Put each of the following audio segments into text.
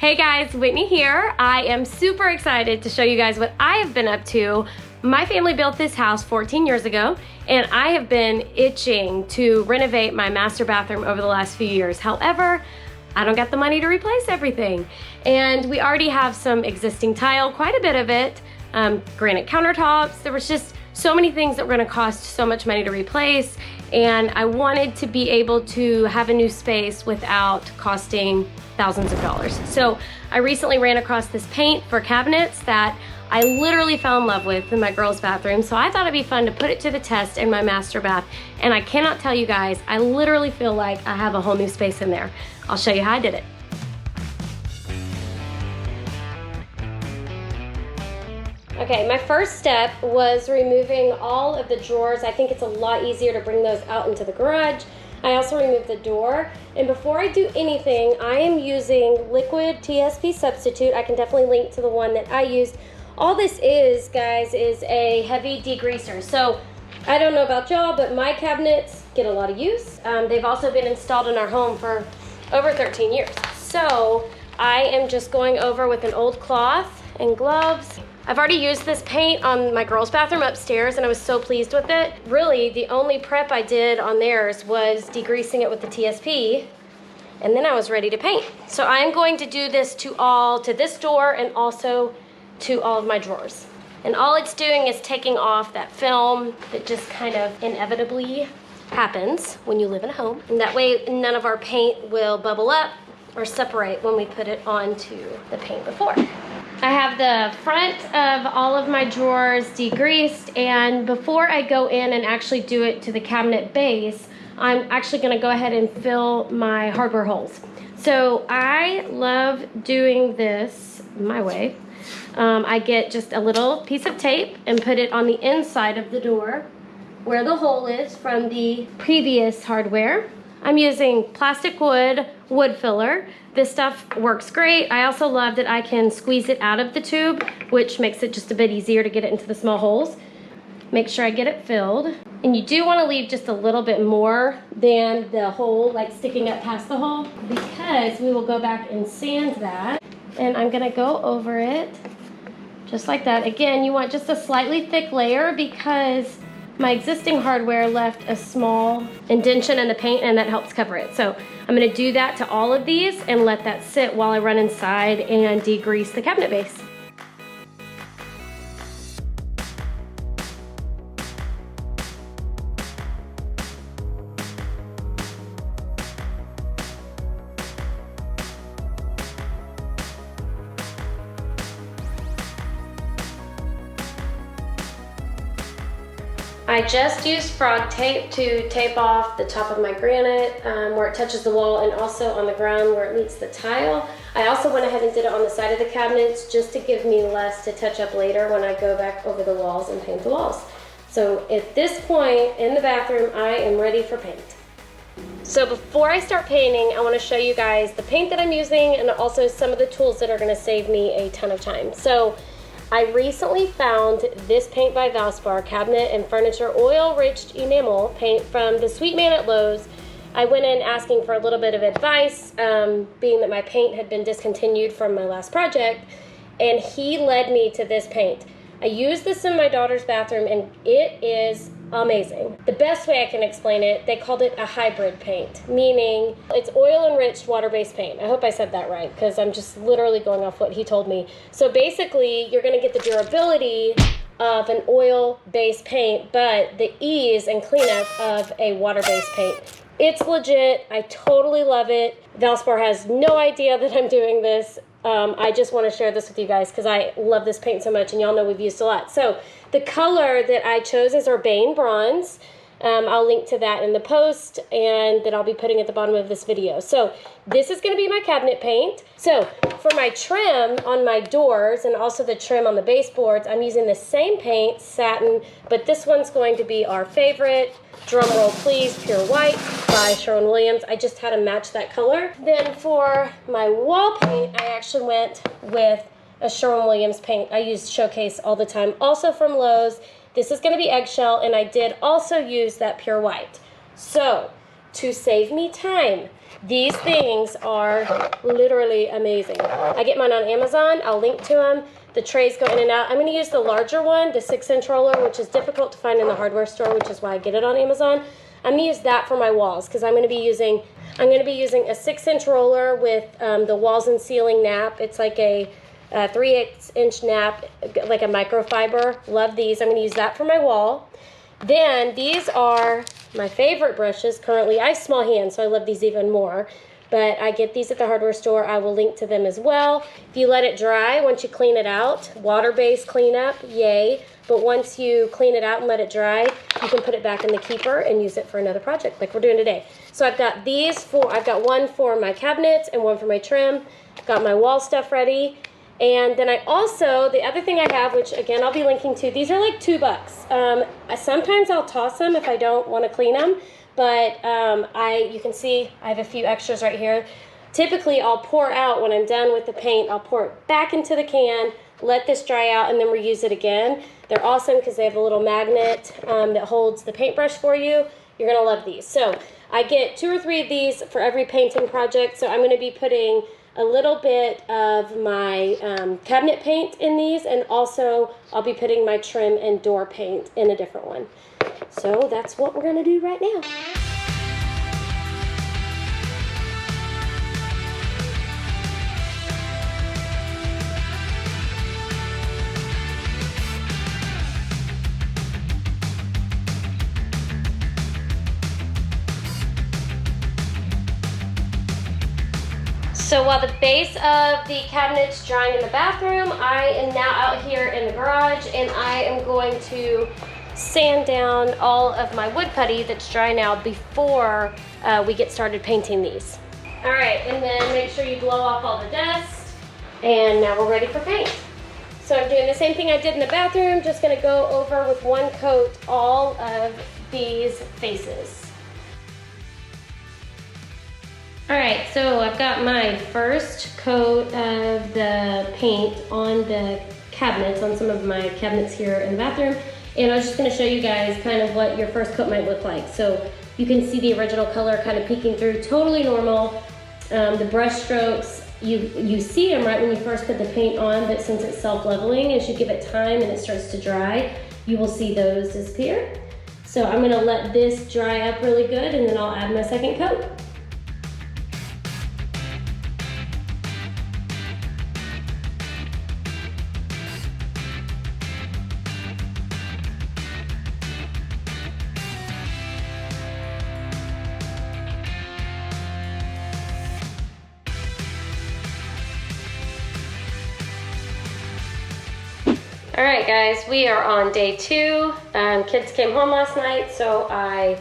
Hey guys, Whitney here. I am super excited to show you guys what I have been up to. My family built this house 14 years ago, and I have been itching to renovate my master bathroom over the last few years. However, I don't got the money to replace everything. And we already have some existing tile, quite a bit of it, granite countertops. There was just so many things that were gonna cost so much money to replace, and I wanted to be able to have a new space without costing thousands of dollars. So I recently ran across this paint for cabinets that I literally fell in love with in my girls' bathroom. So I thought it'd be fun to put it to the test in my master bath. And I cannot tell you guys, I literally feel like I have a whole new space in there. I'll show you how I did it. Okay, my first step was removing all of the drawers. I think it's a lot easier to bring those out into the garage. I also removed the door. And before I do anything, I am using liquid TSP substitute. I can definitely link to the one that I used. All this is, guys, is a heavy degreaser. So I don't know about y'all, but my cabinets get a lot of use. They've also been installed in our home for over 13 years. So I am just going over with an old cloth and gloves. I've already used this paint on my girls' bathroom upstairs, and I was so pleased with it. Really, the only prep I did on theirs was degreasing it with the TSP, and then I was ready to paint. So I'm going to do this to this door and also to all of my drawers. And all it's doing is taking off that film that just kind of inevitably happens when you live in a home. And that way none of our paint will bubble up or separate when we put it onto the paint before. I have the front of all of my drawers degreased, and before I go in and actually do it to the cabinet base, I'm actually gonna go ahead and fill my hardware holes. So I love doing this my way. I get just a little piece of tape and put it on the inside of the door where the hole is from the previous hardware. I'm using plastic wood filler. This stuff works great. I also love that I can squeeze it out of the tube, which makes it just a bit easier to get it into the small holes. Make sure I get it filled. And you do want to leave just a little bit more than the hole, like sticking up past the hole, because we will go back and sand that. And I'm gonna go over it just like that. Again, you want just a slightly thick layer because my existing hardware left a small indentation in the paint, and that helps cover it. So I'm gonna do that to all of these and let that sit while I run inside and degrease the cabinet base. I just used frog tape to tape off the top of my granite where it touches the wall, and also on the ground where it meets the tile. I also went ahead and did it on the side of the cabinets just to give me less to touch up later when I go back over the walls and paint the walls. So at this point in the bathroom, I am ready for paint. So before I start painting, I want to show you guys the paint that I'm using and also some of the tools that are going to save me a ton of time. So I recently found this paint by Valspar, cabinet and furniture oil-rich enamel paint from the sweet man at Lowe's. I went in asking for a little bit of advice, being that my paint had been discontinued from my last project, and he led me to this paint. I used this in my daughter's bathroom, and it is amazing. The best way I can explain it, they called it a hybrid paint, meaning it's oil-enriched water-based paint. I hope I said that right, because I'm just literally going off what he told me. So basically, you're gonna get the durability of an oil-based paint, but the ease and cleanup of a water-based paint. It's legit. I totally love it. Valspar has no idea that I'm doing this. I just want to share this with you guys because I love this paint so much, and y'all know we've used a lot. So the color that I chose is Urbane Bronze. I'll link to that in the post, and that I'll be putting at the bottom of this video. So this is going to be my cabinet paint. So for my trim on my doors and also the trim on the baseboards, I'm using the same paint, satin, but this one's going to be our favorite, drum roll please, Pure White by Sherwin-Williams. I just had to match that color. Then for my wall paint, I actually went with a Sherwin-Williams paint. I use Showcase all the time, also from Lowe's. This is going to be eggshell, and I did also use that Pure White. So to save me time. These things are literally amazing. I get mine on Amazon. I'll link to them. The trays go in and out. I'm going to use the larger one, the 6-inch roller, which is difficult to find in the hardware store, which is why I get it on Amazon. I'm going to use that for my walls because I'm going to be using a 6-inch roller with the walls and ceiling nap. It's like a 3/8-inch nap, like a microfiber. Love these. I'm going to use that for my wall. Then these are my favorite brushes currently. I have small hands, so I love these even more. But I get these at the hardware store. I will link to them as well. If you let it dry, once you clean it out, water-based cleanup, yay. But once you clean it out and let it dry, you can put it back in the keeper and use it for another project like we're doing today. So I've got these four. I've got one for my cabinets and one for my trim. Got my wall stuff ready. And then I also, the other thing I have, which again I'll be linking to, these are like $2. Sometimes I'll toss them if I don't want to clean them. But you can see I have a few extras right here. Typically, I'll pour out when I'm done with the paint. I'll pour it back into the can, let this dry out, and then reuse it again. They're awesome because they have a little magnet that holds the paintbrush for you. You're going to love these. So I get 2 or 3 of these for every painting project. So I'm going to be putting a little bit of my cabinet paint in these, and also I'll be putting my trim and door paint in a different one. So that's what we're going to do right now. So while the base of the cabinet's drying in the bathroom, I am now out here in the garage, and I am going to sand down all of my wood putty that's dry now before we get started painting these. All right, and then make sure you blow off all the dust, and now we're ready for paint. So I'm doing the same thing I did in the bathroom, just gonna go over with one coat all of these faces. All right, so I've got my first coat of the paint on the cabinets, on some of my cabinets here in the bathroom. And I was just gonna show you guys kind of what your first coat might look like. So you can see the original color kind of peeking through, totally normal. The brush strokes, you see them right when you first put the paint on, but since it's self-leveling, as you give it time and it starts to dry, you will see those disappear. So I'm gonna let this dry up really good, and then I'll add my second coat. All right, guys, we are on day 2. Kids came home last night, so I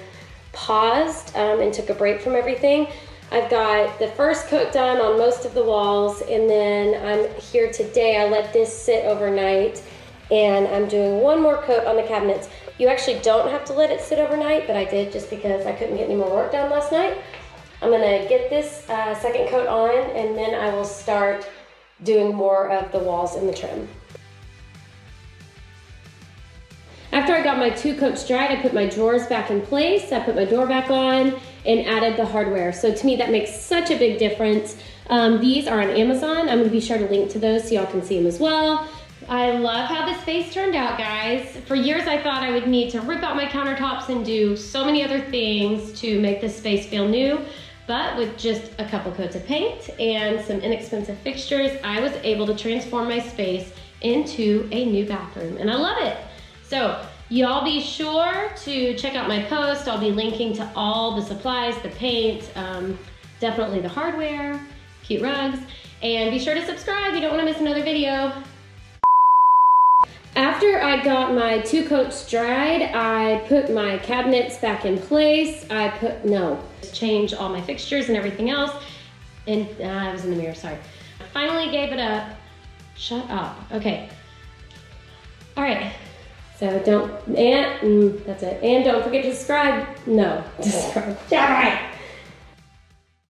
paused and took a break from everything. I've got the first coat done on most of the walls, and then I'm here today. I let this sit overnight, and I'm doing one more coat on the cabinets. You actually don't have to let it sit overnight, but I did just because I couldn't get any more work done last night. I'm gonna get this second coat on, and then I will start doing more of the walls and the trim. After I got my 2 coats dried, I put my drawers back in place, I put my door back on, and added the hardware. So to me, that makes such a big difference. These are on Amazon. I'm gonna be sure to link to those so y'all can see them as well. I love how this space turned out, guys. For years, I thought I would need to rip out my countertops and do so many other things to make this space feel new. But with just a couple coats of paint and some inexpensive fixtures, I was able to transform my space into a new bathroom, and I love it. So y'all be sure to check out my post. I'll be linking to all the supplies, the paint, definitely the hardware, cute rugs, and be sure to subscribe. You don't want to miss another video. After I got my 2 coats dried, I put my cabinets back in place. Change all my fixtures and everything else. And I was in the mirror, sorry. I finally gave it up. Shut up. Okay. All right. So that's it. And don't forget to subscribe. No, subscribe. All right.